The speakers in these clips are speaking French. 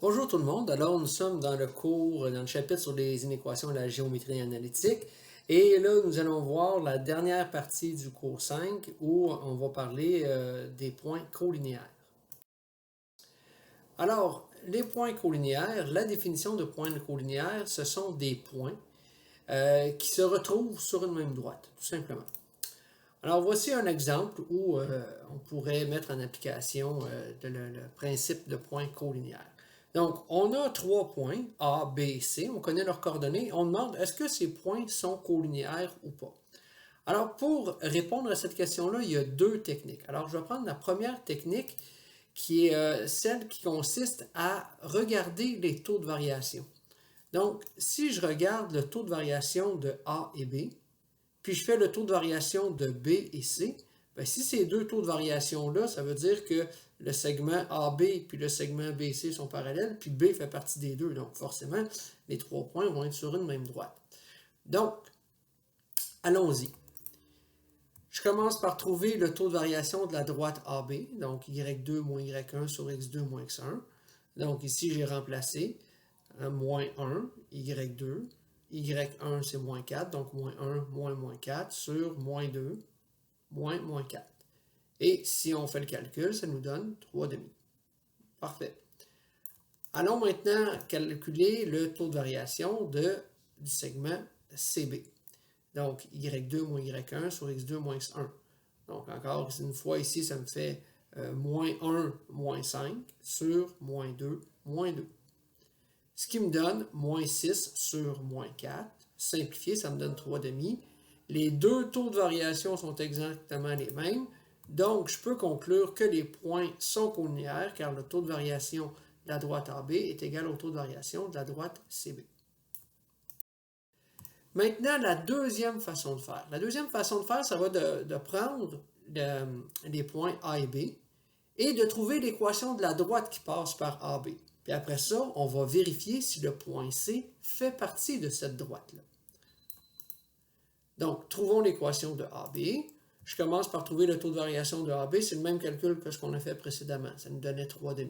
Bonjour tout le monde, alors nous sommes dans le chapitre sur les inéquations de la géométrie analytique et là nous allons voir la dernière partie du cours 5 où on va parler des points colinéaires. Alors, les points colinéaires, la définition de points colinéaires, ce sont des points qui se retrouvent sur une même droite, tout simplement. Alors voici un exemple où on pourrait mettre en application le principe de point colinéaire. Donc, on a trois points, A, B, C, on connaît leurs coordonnées, on demande est-ce que ces points sont colinéaires ou pas. Alors, pour répondre à cette question-là, il y a deux techniques. Alors, je vais prendre la première technique qui est celle qui consiste à regarder les taux de variation. Donc, si je regarde le taux de variation de A et B, puis je fais le taux de variation de B et C, bien, si ces deux taux de variation-là, ça veut dire que le segment AB puis le segment BC sont parallèles, puis B fait partie des deux. Donc, forcément, les trois points vont être sur une même droite. Donc, allons-y. Je commence par trouver le taux de variation de la droite AB, donc Y2 moins Y1 sur X2 moins X1. Donc, ici, j'ai remplacé moins 1, Y2, Y1 c'est moins 4, donc moins 1, moins 4 sur moins 2, moins 4. Et si on fait le calcul, ça nous donne 3,5. Parfait. Allons maintenant calculer le taux de variation du segment CB. Donc, Y2 moins Y1 sur X2 moins X1. Donc, encore une fois, ici, ça me fait moins 1, moins 5 sur moins 2, moins 2. Ce qui me donne moins 6 sur moins 4. Simplifié, ça me donne 3,5. Les deux taux de variation sont exactement les mêmes. Donc, je peux conclure que les points sont colinéaires car le taux de variation de la droite AB est égal au taux de variation de la droite CB. Maintenant, la deuxième façon de faire. La deuxième façon de faire, ça va de prendre les points A et B et de trouver l'équation de la droite qui passe par AB. Puis après ça, on va vérifier si le point C fait partie de cette droite-là. Donc, trouvons l'équation de AB. Je commence par trouver le taux de variation de AB. C'est le même calcul que ce qu'on a fait précédemment. Ça nous donnait 3,5.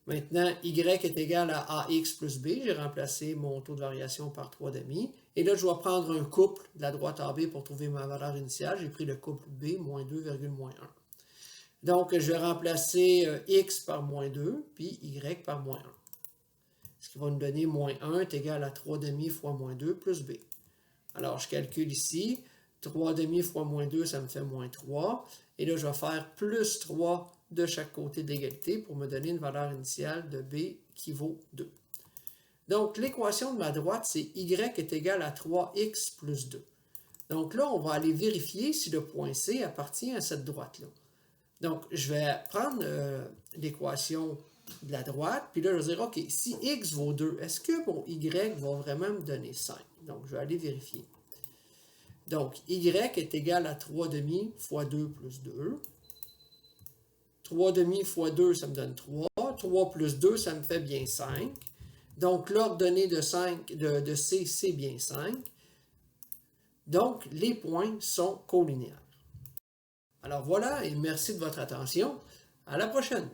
Maintenant, Y est égal à AX plus B. J'ai remplacé mon taux de variation par 3,5. Et là, je dois prendre un couple de la droite AB pour trouver ma valeur initiale. J'ai pris le couple B, moins 2,1. Donc, je vais remplacer X par moins 2, puis Y par moins 1. Ce qui va nous donner moins 1 est égal à 3,5 fois moins 2 plus B. Alors, je calcule ici. 3,5 fois moins 2, ça me fait moins 3. Et là, je vais faire plus 3 de chaque côté de l'égalité pour me donner une valeur initiale de B qui vaut 2. Donc, l'équation de ma droite, c'est Y est égal à 3X plus 2. Donc là, on va aller vérifier si le point C appartient à cette droite-là. Donc, je vais prendre l'équation de la droite, puis là, je vais dire, OK, si X vaut 2, est-ce que mon Y va vraiment me donner 5? Donc, je vais aller vérifier. Donc, Y est égal à 3,5 fois 2 plus 2. 3,5 fois 2, ça me donne 3. 3 plus 2, ça me fait bien 5. Donc, l'ordonnée de C, c'est bien 5. Donc, les points sont colinéaires. Alors voilà, et merci de votre attention. À la prochaine!